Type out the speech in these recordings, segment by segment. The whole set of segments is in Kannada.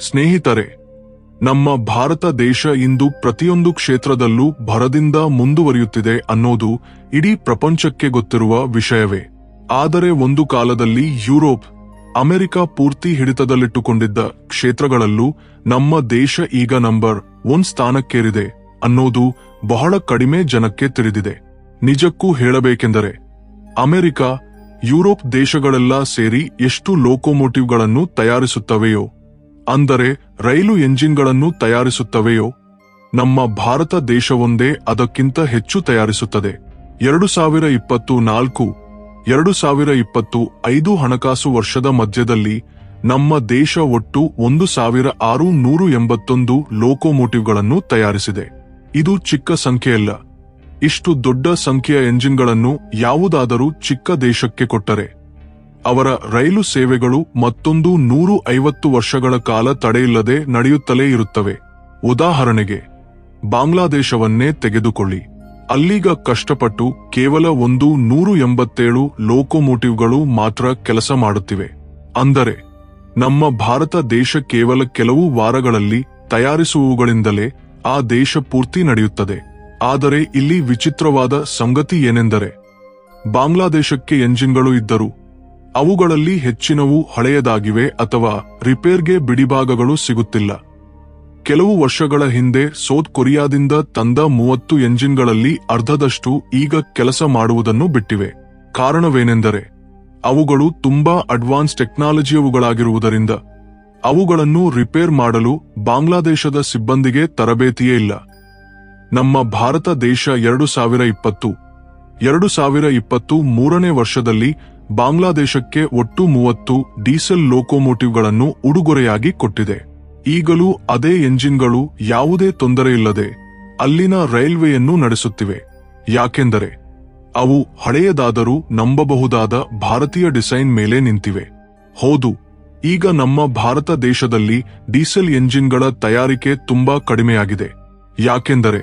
ಸ್ನೇಹಿತರೆ, ನಮ್ಮ ಭಾರತ ದೇಶ ಇಂದು ಪ್ರತಿಯೊಂದು ಕ್ಷೇತ್ರದಲ್ಲೂ ಭರದಿಂದ ಮುಂದುವರಿಯುತ್ತಿದೆ ಅನ್ನೋದು ಇಡೀ ಪ್ರಪಂಚಕ್ಕೆ ಗೊತ್ತಿರುವ ವಿಷಯವೇ. ಆದರೆ ಒಂದು ಕಾಲದಲ್ಲಿ ಯುರೋಪ್, ಅಮೆರಿಕ ಪೂರ್ತಿ ಹಿಡಿತದಲ್ಲಿಟ್ಟುಕೊಂಡಿದ್ದ ಕ್ಷೇತ್ರಗಳಲ್ಲೂ ನಮ್ಮ ದೇಶ ಈಗ ನಂಬರ್ 1 ಸ್ಥಾನಕ್ಕೇರಿದೆ ಅನ್ನೋದು ಬಹಳ ಕಡಿಮೆ ಜನಕ್ಕೆ ತಿಳಿದಿದೆ. ನಿಜಕ್ಕೂ ಹೇಳಬೇಕೆಂದರೆ ಅಮೆರಿಕ, ಯುರೋಪ್ ದೇಶಗಳೆಲ್ಲ ಸೇರಿ ಎಷ್ಟು ಲೋಕೋಮೋಟಿವ್ಗಳನ್ನು ತಯಾರಿಸುತ್ತವೆಯೋ, ಅಂದರೆ ರೈಲು ಎಂಜಿನ್ಗಳನ್ನು ತಯಾರಿಸುತ್ತವೆಯೋ, ನಮ್ಮ ಭಾರತ ದೇಶವೊಂದೇ ಅದಕ್ಕಿಂತ ಹೆಚ್ಚು ತಯಾರಿಸುತ್ತದೆ. 2024-2025 ಹಣಕಾಸು ವರ್ಷದ ಮಧ್ಯದಲ್ಲಿ ನಮ್ಮ ದೇಶ ಒಟ್ಟು 1681 ಲೋಕೋಮೋಟಿವ್ಗಳನ್ನು ತಯಾರಿಸಿದೆ. ಇದು ಚಿಕ್ಕ ಸಂಖ್ಯೆಯಲ್ಲ. ಇಷ್ಟು ದೊಡ್ಡ ಸಂಖ್ಯೆಯ ಎಂಜಿನ್ಗಳನ್ನು ಯಾವುದಾದರೂ ಚಿಕ್ಕ ದೇಶಕ್ಕೆ ಕೊಟ್ಟರೆ ಅವರ ರೈಲು ಸೇವೆಗಳು ಮತ್ತೊಂದು 150 ವರ್ಷಗಳ ಕಾಲ ತಡೆಯಿಲ್ಲದೆ ನಡೆಯುತ್ತಲೇ ಇರುತ್ತವೆ. ಉದಾಹರಣೆಗೆ ಬಾಂಗ್ಲಾದೇಶವನ್ನೇ ತೆಗೆದುಕೊಳ್ಳಿ. ಅಲ್ಲೀಗ ಕಷ್ಟಪಟ್ಟು ಕೇವಲ 187 ಲೋಕೋಮೋಟಿವ್ಗಳು ಮಾತ್ರ ಕೆಲಸ ಮಾಡುತ್ತಿವೆ. ಅಂದರೆ ನಮ್ಮ ಭಾರತ ದೇಶ ಕೇವಲ ಕೆಲವು ವಾರಗಳಲ್ಲಿ ತಯಾರಿಸುವುಗಳಿಂದಲೇ ಆ ದೇಶ ಪೂರ್ತಿ ನಡೆಯುತ್ತದೆ. ಆದರೆ ಇಲ್ಲಿ ವಿಚಿತ್ರವಾದ ಸಂಗತಿ ಏನೆಂದರೆ, ಬಾಂಗ್ಲಾದೇಶಕ್ಕೆ ಎಂಜಿನ್ಗಳು ಇದ್ದರೂ ಅವುಗಳಲ್ಲಿ ಹೆಚ್ಚಿನವು ಹಳೆಯದಾಗಿವೆ ಅಥವಾ ರಿಪೇರ್ಗೆ ಬಿಡಿಭಾಗಗಳು ಸಿಗುತ್ತಿಲ್ಲ. ಕೆಲವು ವರ್ಷಗಳ ಹಿಂದೆ ಸೌತ್ ಕೊರಿಯಾದಿಂದ ತಂದ 30 ಎಂಜಿನ್ಗಳಲ್ಲಿ ಅರ್ಧದಷ್ಟು ಈಗ ಕೆಲಸ ಮಾಡುವುದನ್ನು ಬಿಟ್ಟಿವೆ. ಕಾರಣವೇನೆಂದರೆ ಅವುಗಳು ತುಂಬಾ ಅಡ್ವಾನ್ಸ್ ಟೆಕ್ನಾಲಜಿಯವುಗಳಾಗಿರುವುದರಿಂದ ಅವುಗಳನ್ನು ರಿಪೇರ್ ಮಾಡಲು ಬಾಂಗ್ಲಾದೇಶದ ಸಿಬ್ಬಂದಿಗೆ ತರಬೇತಿಯೇ ಇಲ್ಲ. ನಮ್ಮ ಭಾರತ ದೇಶ 2020-2023ನೇ ವರ್ಷದಲ್ಲಿ ಬಾಂಗ್ಲಾದೇಶಕ್ಕೆ ಒಟ್ಟು 30 ಡೀಸೆಲ್ ಲೋಕೋಮೋಟಿವ್ಗಳನ್ನು ಉಡುಗೊರೆಯಾಗಿ ಕೊಟ್ಟಿದೆ. ಈಗಲೂ ಅದೇ ಎಂಜಿನ್ಗಳು ಯಾವುದೇ ತೊಂದರೆಯಿಲ್ಲದೆ ಅಲ್ಲಿನ ರೈಲ್ವೆಯನ್ನು ನಡೆಸುತ್ತಿವೆ. ಯಾಕೆಂದರೆ ಅವು ಹಳೆಯದಾದರೂ ನಂಬಬಹುದಾದ ಭಾರತೀಯ ಡಿಸೈನ್ ಮೇಲೆ ನಿಂತಿವೆ. ಹೌದು, ಈಗ ನಮ್ಮ ಭಾರತ ದೇಶದಲ್ಲಿ ಡೀಸೆಲ್ ಎಂಜಿನ್ಗಳ ತಯಾರಿಕೆ ತುಂಬಾ ಕಡಿಮೆಯಾಗಿದೆ. ಯಾಕೆಂದರೆ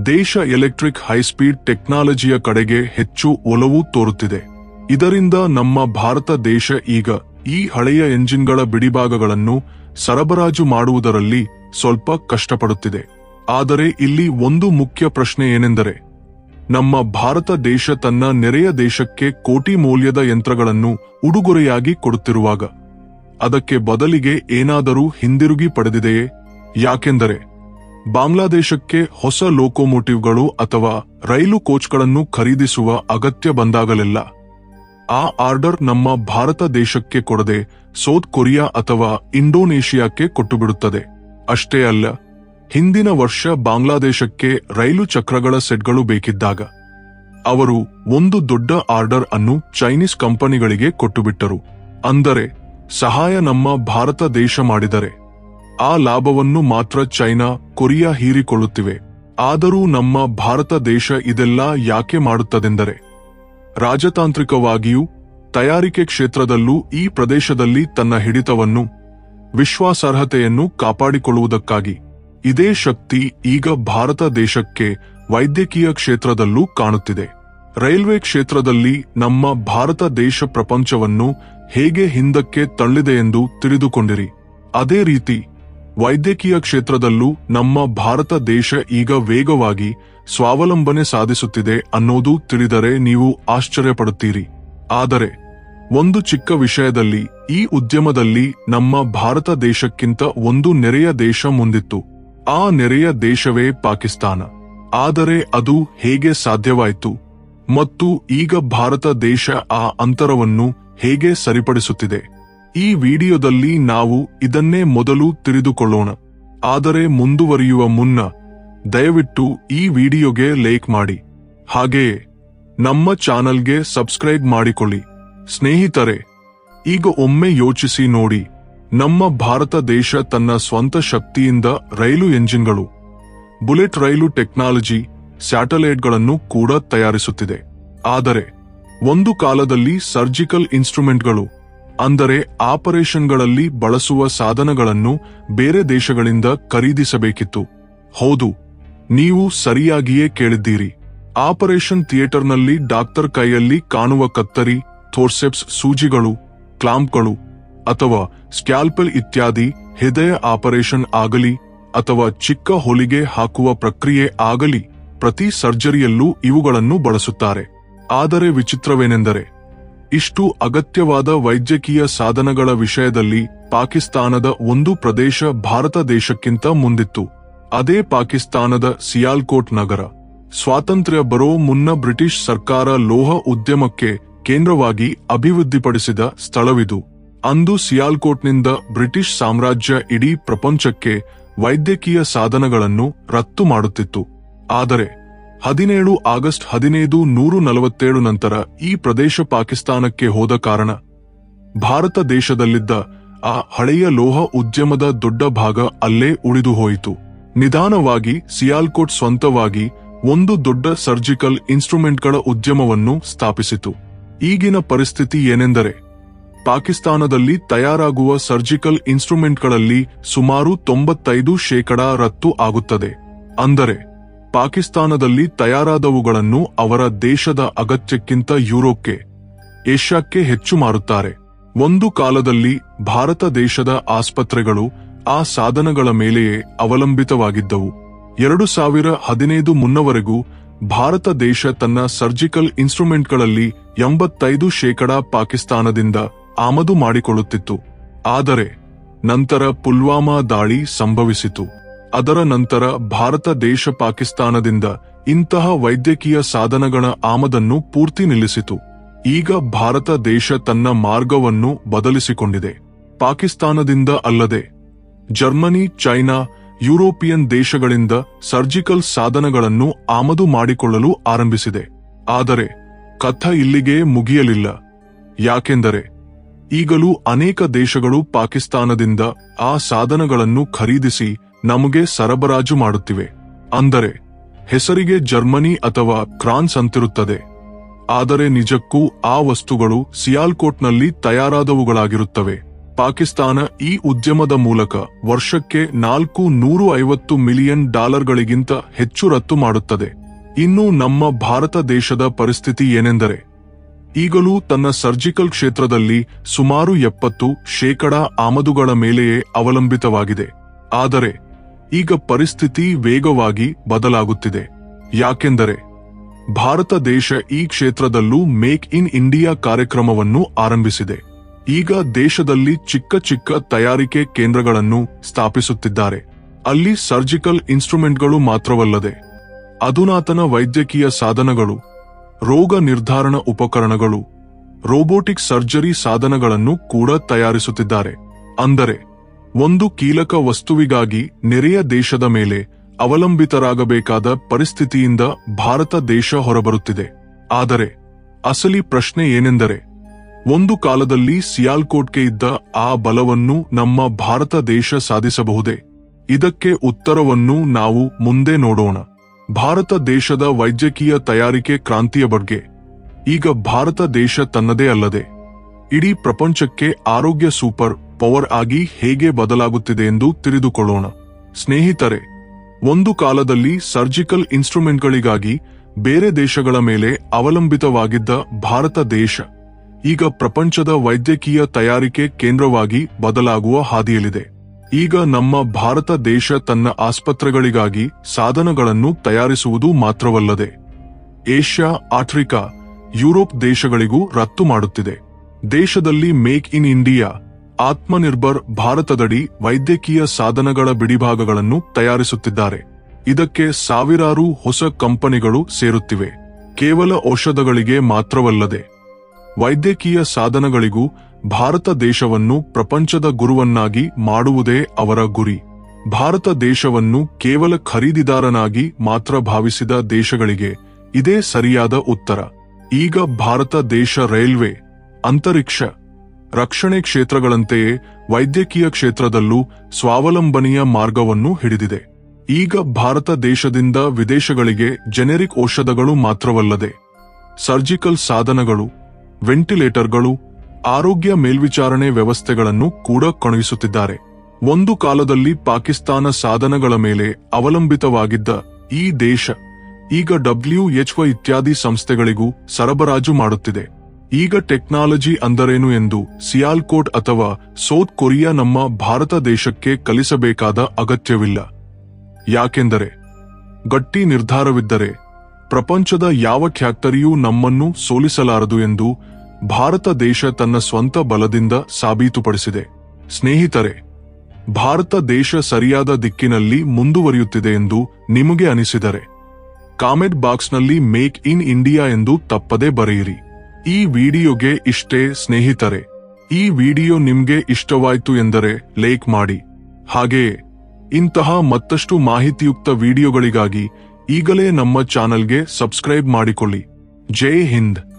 ದೇಶ ಎಲೆಕ್ಟ್ರಿಕ್ ಹೈಸ್ಪೀಡ್ ಟೆಕ್ನಾಲಜಿಯ ಕಡೆಗೆ ಹೆಚ್ಚು ಒಲವು ತೋರುತ್ತಿದೆ. ಇದರಿಂದ ನಮ್ಮ ಭಾರತ ದೇಶ ಈಗ ಈ ಹಳೆಯ ಎಂಜಿನ್ಗಳ ಬಿಡಿಭಾಗಗಳನ್ನು ಸರಬರಾಜು ಮಾಡುವುದರಲ್ಲಿ ಸ್ವಲ್ಪ ಕಷ್ಟಪಡುತ್ತಿದೆ. ಆದರೆ ಇಲ್ಲಿ ಒಂದು ಮುಖ್ಯ ಪ್ರಶ್ನೆ ಏನೆಂದರೆ, ನಮ್ಮ ಭಾರತ ದೇಶ ತನ್ನ ನೆರೆಯ ದೇಶಕ್ಕೆ ಕೋಟಿ ಮೌಲ್ಯದ ಯಂತ್ರಗಳನ್ನು ಉಡುಗೊರೆಯಾಗಿ ಕೊಡುತ್ತಿರುವಾಗ ಅದಕ್ಕೆ ಬದಲಿಗೆ ಏನಾದರೂ ಹಿಂದಿರುಗಿ ಪಡೆದಿದೆಯೇ? ಯಾಕೆಂದರೆ ಬಾಂಗ್ಲಾದೇಶಕ್ಕೆ ಹೊಸ ಲೋಕೋಮೋಟಿವ್ಗಳು ಅಥವಾ ರೈಲು ಕೋಚ್ಗಳನ್ನು ಖರೀದಿಸುವ ಅಗತ್ಯ ಬಂದಾಗಲೆಲ್ಲ ಆ ಆರ್ಡರ್ ನಮ್ಮ ಭಾರತ ದೇಶಕ್ಕೆ ಕೊಡದೆ ಸೌತ್ ಕೊರಿಯಾ ಅಥವಾ ಇಂಡೋನೇಷಿಯಾಕ್ಕೆ ಕೊಟ್ಟುಬಿಡುತ್ತದೆ. ಅಷ್ಟೇ ಅಲ್ಲ, ಹಿಂದಿನ ವರ್ಷ ಬಾಂಗ್ಲಾದೇಶಕ್ಕೆ ರೈಲು ಚಕ್ರಗಳ ಸೆಟ್ಗಳು ಬೇಕಿದ್ದಾಗ ಅವರು ಒಂದು ದೊಡ್ಡ ಆರ್ಡರ್ ಅನ್ನು ಚೈನೀಸ್ ಕಂಪನಿಗಳಿಗೆ ಕೊಟ್ಟುಬಿಟ್ಟರು. ಅಂದರೆ ಸಹಾಯ ನಮ್ಮ ಭಾರತ ದೇಶ ಮಾಡಿದರೆ ಆ ಲಾಭವನ್ನು ಮಾತ್ರ ಚೈನಾ, ಕೊರಿಯಾ ಹೀರಿಕೊಳ್ಳುತ್ತಿವೆ. ಆದರೂ ನಮ್ಮ ಭಾರತ ದೇಶ ಇದೆಲ್ಲ ಯಾಕೆ ಮಾಡುತ್ತದೆಂದರೆ ರಾಜತಾಂತ್ರಿಕವಾಗಿಯೂ ತಯಾರಿಕೆ ಕ್ಷೇತ್ರದಲ್ಲೂ ಈ ಪ್ರದೇಶದಲ್ಲಿ ತನ್ನ ಹಿಡಿತವನ್ನು, ವಿಶ್ವಾಸಾರ್ಹತೆಯನ್ನು ಕಾಪಾಡಿಕೊಳ್ಳುವುದಕ್ಕಾಗಿ. ಇದೇ ಶಕ್ತಿ ಈಗ ಭಾರತ ದೇಶಕ್ಕೆ ವೈದ್ಯಕೀಯ ಕ್ಷೇತ್ರದಲ್ಲೂ ಕಾಣುತ್ತಿದೆ. ರೈಲ್ವೆ ಕ್ಷೇತ್ರದಲ್ಲಿ ನಮ್ಮ ಭಾರತ ದೇಶ ಪ್ರಪಂಚವನ್ನು ಹೇಗೆ ಹಿಂದಕ್ಕೆ ತಳ್ಳಿದೆಯೆಂದು ತಿಳಿದುಕೊಂಡಿರಿ. ಅದೇ ರೀತಿ ವೈದ್ಯಕೀಯ ಕ್ಷೇತ್ರದಲ್ಲೂ ನಮ್ಮ ಭಾರತ ದೇಶ ಈಗ ವೇಗವಾಗಿ ಸ್ವಾವಲಂಬನೆ ಸಾಧಿಸುತ್ತಿದೆ ಅನ್ನೋದು ತಿಳಿದರೆ ನೀವು ಆಶ್ಚರ್ಯಪಡುತ್ತೀರಿ. ಆದರೆ ಒಂದು ಚಿಕ್ಕ ವಿಷಯದಲ್ಲಿ ಈ ಉದ್ಯಮದಲ್ಲಿ ನಮ್ಮ ಭಾರತ ದೇಶಕ್ಕಿಂತ ಒಂದು ನೆರೆಯ ದೇಶ ಮುಂದಿತ್ತು. ಆ ನೆರೆಯ ದೇಶವೇ ಪಾಕಿಸ್ತಾನ. ಆದರೆ ಅದು ಹೇಗೆ ಸಾಧ್ಯವಾಯಿತು ಮತ್ತು ಈಗ ಭಾರತ ದೇಶ ಆ ಅಂತರವನ್ನು ಹೇಗೆ ಸರಿಪಡಿಸುತ್ತಿದೆ? ಈ ವಿಡಿಯೋದಲ್ಲಿ ನಾವು ಇದನ್ನೇ ಮೊದಲು ತಿಳಿದುಕೊಳ್ಳೋಣ. ಆದರೆ ಮುಂದುವರಿಯುವ ಮುನ್ನ ದಯವಿಟ್ಟು ಈ ವಿಡಿಯೋಗೆ ಲೈಕ್ ಮಾಡಿ, ಹಾಗೆಯೇ ನಮ್ಮ ಚಾನಲ್ಗೆ ಸಬ್ಸ್ಕ್ರೈಬ್ ಮಾಡಿಕೊಳ್ಳಿ. ಸ್ನೇಹಿತರೆ, ಈಗ ಒಮ್ಮೆ ಯೋಚಿಸಿ ನೋಡಿ, ನಮ್ಮ ಭಾರತ ದೇಶ ತನ್ನ ಸ್ವಂತ ಶಕ್ತಿಯಿಂದ ರೈಲು ಎಂಜಿನ್ಗಳು, ಬುಲೆಟ್ ರೈಲು ಟೆಕ್ನಾಲಜಿ, ಸ್ಯಾಟಲೈಟ್ಗಳನ್ನು ಕೂಡ ತಯಾರಿಸುತ್ತಿದೆ. ಆದರೆ ಒಂದು ಕಾಲದಲ್ಲಿ ಸರ್ಜಿಕಲ್ ಇನ್ಸ್ಟ್ರುಮೆಂಟ್ಗಳು, ಅಂದರೆ ಆಪರೇಷನ್ಗಳಲ್ಲಿ ಬಳಸುವ ಸಾಧನಗಳನ್ನು ಬೇರೆ ದೇಶಗಳಿಂದ ಖರೀದಿಸಬೇಕಿತ್ತು. ಹೌದು, ನೀವು ಸರಿಯಾಗಿಯೇ ಕೇಳಿದ್ದೀರಿ. ಆಪರೇಷನ್ ಥಿಯೇಟರ್ನಲ್ಲಿ ಡಾಕ್ಟರ್ ಕೈಯಲ್ಲಿ ಕಾಣುವ ಕತ್ತರಿ, ಥೋರ್ಸೆಪ್ಸ್, ಸೂಜಿಗಳು, ಕ್ಲಾಂಪ್ಗಳು ಅಥವಾ ಸ್ಕ್ಯಾಲ್ಪೆಲ್ ಇತ್ಯಾದಿ ಹೃದಯ ಆಪರೇಷನ್ ಆಗಲಿ ಅಥವಾ ಚಿಕ್ಕ ಹೊಲಿಗೆ ಹಾಕುವ ಪ್ರಕ್ರಿಯೆ ಆಗಲಿ ಪ್ರತಿ ಸರ್ಜರಿಯಲ್ಲೂ ಇವುಗಳನ್ನು ಬಳಸುತ್ತಾರೆ. ಆದರೆ ವಿಚಿತ್ರವೇನೆಂದರೆ ಇಷ್ಟು ಅಗತ್ಯವಾದ ವೈದ್ಯಕೀಯ ಸಾಧನಗಳ ವಿಷಯದಲ್ಲಿ ಪಾಕಿಸ್ತಾನದ ಒಂದು ಪ್ರದೇಶ ಭಾರತ ದೇಶಕ್ಕಿಂತ ಮುಂದಿತ್ತು. ಅದೇ ಪಾಕಿಸ್ತಾನದ ಸಿಯಾಲ್ಕೋಟ್ ನಗರ. ಸ್ವಾತಂತ್ರ್ಯ ಬರೋ ಮುನ್ನ ಬ್ರಿಟಿಷ್ ಸರ್ಕಾರ ಲೋಹ ಉದ್ಯಮಕ್ಕೆ ಕೇಂದ್ರವಾಗಿ ಅಭಿವೃದ್ಧಿಪಡಿಸಿದ ಸ್ಥಳವಿದು. ಅಂದು ಸಿಯಾಲ್ಕೋಟ್ನಿಂದ ಬ್ರಿಟಿಷ್ ಸಾಮ್ರಾಜ್ಯ ಇಡೀ ಪ್ರಪಂಚಕ್ಕೆ ವೈದ್ಯಕೀಯ ಸಾಧನಗಳನ್ನು ರಫ್ತು ಮಾಡುತ್ತಿತ್ತು. ಆದರೆ 17 ಆಗಸ್ಟ್ 1547 ನಂತರ ಈ ಪ್ರದೇಶ ಪಾಕಿಸ್ತಾನಕ್ಕೆ ಹೋದ ಕಾರಣ ಭಾರತ ದೇಶದಲ್ಲಿದ್ದ ಆ ಹಳೆಯ ಲೋಹ ಉದ್ಯಮದ ದೊಡ್ಡ ಭಾಗ ಅಲ್ಲೇ ಉಳಿದು ಹೋಯಿತು. ನಿಧಾನವಾಗಿ ಸಿಯಾಲ್ಕೋಟ್ ಸ್ವಂತವಾಗಿ ಒಂದು ದೊಡ್ಡ ಸರ್ಜಿಕಲ್ ಇನ್ಸ್ಟ್ರುಮೆಂಟ್ಗಳ ಉದ್ಯಮವನ್ನು ಸ್ಥಾಪಿಸಿತು. ಈಗಿನ ಪರಿಸ್ಥಿತಿ ಏನೆಂದರೆ ಪಾಕಿಸ್ತಾನದಲ್ಲಿ ತಯಾರಾಗುವ ಸರ್ಜಿಕಲ್ ಇನ್ಸ್ಟ್ರುಮೆಂಟ್ಗಳಲ್ಲಿ ಸುಮಾರು 95% ರಫ್ತು ಆಗುತ್ತದೆ. ಅಂದರೆ ಪಾಕಿಸ್ತಾನದಲ್ಲಿ ತಯಾರಾದವುಗಳನ್ನು ಅವರ ದೇಶದ ಅಗತ್ಯಕ್ಕಿಂತ ಯುರೋಪ್ಗೆ, ಏಷ್ಯಾಕ್ಕೆ ಹೆಚ್ಚು ಮಾರುತ್ತಾರೆ. ಒಂದು ಕಾಲದಲ್ಲಿ ಭಾರತ ದೇಶದ ಆಸ್ಪತ್ರೆಗಳು ಆ ಸಾಧನಗಳ ಮೇಲೆಯೇ ಅವಲಂಬಿತವಾಗಿದ್ದವು. 2015 ಮುನ್ನವರೆಗೂ ಭಾರತ ದೇಶ ತನ್ನ ಸರ್ಜಿಕಲ್ ಇನ್ಸ್ಟ್ರುಮೆಂಟ್ಗಳಲ್ಲಿ 85% ಪಾಕಿಸ್ತಾನದಿಂದ ಆಮದು ಮಾಡಿಕೊಳ್ಳುತ್ತಿತ್ತು. ಆದರೆ ನಂತರ ಪುಲ್ವಾಮಾ ದಾಳಿ ಸಂಭವಿಸಿತು. ಅದರ ನಂತರ ಭಾರತ ದೇಶ ಪಾಕಿಸ್ತಾನದಿಂದ ಇಂತಹ ವೈದ್ಯಕೀಯ ಸಾಧನಗಳ ಆಮದನ್ನು ಪೂರ್ತಿ ನಿಲ್ಲಿಸಿತು. ಈಗ ಭಾರತ ದೇಶ ತನ್ನ ಮಾರ್ಗವನ್ನು ಬದಲಿಸಿಕೊಂಡಿದೆ. ಪಾಕಿಸ್ತಾನದಿಂದ ಅಲ್ಲದೆ ಜರ್ಮನಿ, ಚೈನಾ, ಯುರೋಪಿಯನ್ ದೇಶಗಳಿಂದ ಸರ್ಜಿಕಲ್ ಸಾಧನಗಳನ್ನು ಆಮದು ಮಾಡಿಕೊಳ್ಳಲು ಆರಂಭಿಸಿದೆ. ಆದರೆ ಕಥೆ ಇಲ್ಲಿಗೆ ಮುಗಿಯಲಿಲ್ಲ. ಯಾಕೆಂದರೆ ಈಗಲೂ ಅನೇಕ ದೇಶಗಳು ಪಾಕಿಸ್ತಾನದಿಂದ ಆ ಸಾಧನಗಳನ್ನು ಖರೀದಿಸಿ ನಮಗೆ ಸರಬರಾಜು ಮಾಡುತ್ತಿವೆ. ಅಂದರೆ ಹೆಸರಿಗೆ ಜರ್ಮನಿ ಅಥವಾ ಫ್ರಾನ್ಸ್ ಅಂತಿರುತ್ತದೆ. ಆದರೆ ನಿಜಕ್ಕೂ ಆ ವಸ್ತುಗಳು ಸಿಯಾಲ್ಕೋಟ್ನಲ್ಲಿ ತಯಾರಾದವುಗಳಾಗಿರುತ್ತವೆ. ಪಾಕಿಸ್ತಾನ ಈ ಉದ್ಯಮದ ಮೂಲಕ ವರ್ಷಕ್ಕೆ $450 ಮಿಲಿಯನ್ ಹೆಚ್ಚು ರಫ್ತು ಮಾಡುತ್ತದೆ. ಇನ್ನು ನಮ್ಮ ಭಾರತ ದೇಶದ ಪರಿಸ್ಥಿತಿ ಏನೆಂದರೆ ಈಗಲೂ ತನ್ನ ಸರ್ಜಿಕಲ್ ಕ್ಷೇತ್ರದಲ್ಲಿ ಸುಮಾರು 70% ಆಮದುಗಳ ಮೇಲೆಯೇ ಅವಲಂಬಿತವಾಗಿದೆ. ಆದರೆ ಈಗ ಪರಿಸ್ಥಿತಿ ವೇಗವಾಗಿ ಬದಲಾಗುತ್ತಿದೆ. ಯಾಕೆಂದರೆ ಭಾರತ ದೇಶ ಈ ಕ್ಷೇತ್ರದಲ್ಲೂ ಮೇಕ್ ಇನ್ ಇಂಡಿಯಾ ಕಾರ್ಯಕ್ರಮವನ್ನು ಆರಂಭಿಸಿದೆ. ಈಗ ದೇಶದಲ್ಲಿ ಚಿಕ್ಕ ಚಿಕ್ಕ ತಯಾರಿಕೆ ಕೇಂದ್ರಗಳನ್ನು ಸ್ಥಾಪಿಸುತ್ತಿದ್ದಾರೆ. ಅಲ್ಲಿ ಸರ್ಜಿಕಲ್ ಇನ್ಸ್ಟ್ರುಮೆಂಟ್ಗಳು ಮಾತ್ರವಲ್ಲದೆ ಅಧುನಾತನ ವೈದ್ಯಕೀಯ ಸಾಧನಗಳು, ರೋಗ ನಿರ್ಧಾರಣ ಉಪಕರಣಗಳು, ರೋಬೋಟಿಕ್ ಸರ್ಜರಿ ಸಾಧನಗಳನ್ನು ಕೂಡ ತಯಾರಿಸುತ್ತಿದ್ದಾರೆ. ಅಂದರೆ ಒಂದು ಕೀಲಕ ವಸ್ತುವಿಗಾಗಿ ನೆರೆಯ ದೇಶದ ಮೇಲೆ ಅವಲಂಬಿತರಾಗಬೇಕಾದ ಪರಿಸ್ಥಿತಿಯಿಂದ ಭಾರತ ದೇಶ ಹೊರಬರುತ್ತಿದೆ. ಆದರೆ ಅಸಲಿ ಪ್ರಶ್ನೆ ಏನೆಂದರೆ ಒಂದು ಕಾಲದಲ್ಲಿ ಸಿಯಾಲ್ಕೋಟ್ಗೆ ಇದ್ದ ಆ ಬಲವನ್ನು ನಮ್ಮ ಭಾರತ ದೇಶ ಸಾಧಿಸಬಹುದೇ? ಇದಕ್ಕೆ ಉತ್ತರವನ್ನು ನಾವು ಮುಂದೆ ನೋಡೋಣ. ಭಾರತ ದೇಶದ ವೈದ್ಯಕೀಯ ತಯಾರಿಕೆ ಕ್ರಾಂತಿಯ ಬಗ್ಗೆ ಈಗ ಭಾರತ ದೇಶ ತನ್ನದೇ ಅಲ್ಲದೆ ಇಡೀ ಪ್ರಪಂಚಕ್ಕೆ ಆರೋಗ್ಯ ಸೂಪರ್ ಪವರ್ ಆಗಿ ಹೇಗೆ ಬದಲಾಗುತ್ತಿದೆ ಎಂದು ತಿಳಿದುಕೊಳ್ಳೋಣ. ಸ್ನೇಹಿತರೆ, ಒಂದು ಕಾಲದಲ್ಲಿ ಸರ್ಜಿಕಲ್ ಇನ್ಸ್ಟ್ರುಮೆಂಟ್ಗಳಿಗಾಗಿ ಬೇರೆ ದೇಶಗಳ ಮೇಲೆ ಅವಲಂಬಿತವಾಗಿದ್ದ ಭಾರತ ದೇಶ ಈಗ ಪ್ರಪಂಚದ ವೈದ್ಯಕೀಯ ತಯಾರಿಕೆ ಕೇಂದ್ರವಾಗಿ ಬದಲಾಗುವ ಹಾದಿಯಲ್ಲಿದೆ. ಈಗ ನಮ್ಮ ಭಾರತ ದೇಶ ತನ್ನ ಆಸ್ಪತ್ರೆಗಳಿಗಾಗಿ ಸಾಧನಗಳನ್ನು ತಯಾರಿಸುವುದು ಮಾತ್ರವಲ್ಲದೆ ಏಷ್ಯಾ, ಆಫ್ರಿಕಾ, ಯುರೋಪ್ ದೇಶಗಳಿಗೂ ರಫ್ತು ಮಾಡುತ್ತಿದೆ. ದೇಶದಲ್ಲಿ ಮೇಕ್ ಇನ್ ಇಂಡಿಯಾ, ಆತ್ಮನಿರ್ಭರ್ ಭಾರತದಡಿ ವೈದ್ಯಕೀಯ ಸಾಧನಗಳ ಬಿಡಿಭಾಗಗಳನ್ನು ತಯಾರಿಸುತ್ತಿದ್ದಾರೆ. ಇದಕ್ಕೆ ಸಾವಿರಾರು ಹೊಸ ಕಂಪನಿಗಳು ಸೇರುತ್ತಿವೆ. ಕೇವಲ ಔಷಧಗಳಿಗೆ ಮಾತ್ರವಲ್ಲದೆ ವೈದ್ಯಕೀಯ ಸಾಧನಗಳಿಗೂ ಭಾರತ ದೇಶವನ್ನು ಪ್ರಪಂಚದ ಗುರುವನ್ನಾಗಿ ಮಾಡುವುದೇ ಅವರ ಗುರಿ. ಭಾರತ ದೇಶವನ್ನು ಕೇವಲ ಖರೀದಿದಾರನಾಗಿ ಮಾತ್ರ ಭಾವಿಸಿದ ದೇಶಗಳಿಗೆ ಇದೇ ಸರಿಯಾದ ಉತ್ತರ. ಈಗ ಭಾರತ ದೇಶ ರೈಲ್ವೆ, ಅಂತರಿಕ್ಷ, ರಕ್ಷಣೆ ಕ್ಷೇತ್ರಗಳಂತೆಯೇ ವೈದ್ಯಕೀಯ ಕ್ಷೇತ್ರದಲ್ಲೂ ಸ್ವಾವಲಂಬನೆಯ ಮಾರ್ಗವನ್ನು ಹಿಡಿದಿದೆ. ಈಗ ಭಾರತ ದೇಶದಿಂದ ವಿದೇಶಗಳಿಗೆ ಜೆನೆರಿಕ್ ಔಷಧಗಳು ಮಾತ್ರವಲ್ಲದೆ ಸರ್ಜಿಕಲ್ ಸಾಧನಗಳು, ವೆಂಟಿಲೇಟರ್ಗಳು, ಆರೋಗ್ಯ ಮೇಲ್ವಿಚಾರಣೆ ವ್ಯವಸ್ಥೆಗಳನ್ನು ಕೂಡ ಕಳುಹಿಸುತ್ತಿದ್ದಾರೆ. ಒಂದು ಕಾಲದಲ್ಲಿ ಪಾಕಿಸ್ತಾನ ಸಾಧನಗಳ ಮೇಲೆ ಅವಲಂಬಿತವಾಗಿದ್ದ ಈ ದೇಶ ಈಗ WHO ಇತ್ಯಾದಿ ಸಂಸ್ಥೆಗಳಿಗೂ ಸರಬರಾಜು ಮಾಡುತ್ತಿದೆ. ಈಗ ಟೆಕ್ನಾಲಜಿ ಅಂದರೇನು ಎಂದು ಸಿಯಾಲ್ಕೋಟ್ ಅಥವಾ ಸೌತ್ ಕೊರಿಯಾ ನಮ್ಮ ಭಾರತ ದೇಶಕ್ಕೆ ಕಲಿಸಬೇಕಾದ ಅಗತ್ಯವಿಲ್ಲ. ಯಾಕೆಂದರೆ ಗಟ್ಟಿ ನಿರ್ಧಾರವಿದ್ದರೆ ಪ್ರಪಂಚದ ಯಾವ ಫ್ಯಾಕ್ಟರಿಯೂ ನಮ್ಮನ್ನು ಸೋಲಿಸಲಾರದು ಎಂದು ಭಾರತ ದೇಶ ತನ್ನ ಸ್ವಂತ ಬಲದಿಂದ ಸಾಬೀತುಪಡಿಸಿದೆ. ಸ್ನೇಹಿತರೆ, ಭಾರತ ದೇಶ ಸರಿಯಾದ ದಿಕ್ಕಿನಲ್ಲಿ ಮುಂದುವರಿಯುತ್ತಿದೆ ಎಂದು ನಿಮಗೆ ಅನಿಸಿದರೆ ಕಾಮೆಂಟ್ ಬಾಕ್ಸ್ನಲ್ಲಿ ಮೇಕ್ ಇನ್ ಇಂಡಿಯಾ ಎಂದು ತಪ್ಪದೇ ಬರೆಯಿರಿ. ಈ ವಿಡಿಯೋಗೆ ಇಷ್ಟೇ ಸ್ನೇಹಿತರೆ. ಈ ವಿಡಿಯೋ ನಿಮ್ಗೆ ಇಷ್ಟವಾಯ್ತು ಎಂದರೆ ಲೈಕ್ ಮಾಡಿ. ಹಾಗೆಯೇ ಇಂತಹ ಮತ್ತಷ್ಟು ಮಾಹಿತಿಯುಕ್ತ ವಿಡಿಯೋಗಳಿಗಾಗಿ ಈಗಲೇ ನಮ್ಮ ಚಾನೆಲ್ಗೆ ಸಬ್ಸ್ಕ್ರೈಬ್ ಮಾಡಿಕೊಳ್ಳಿ. ಜೈ ಹಿಂದ್.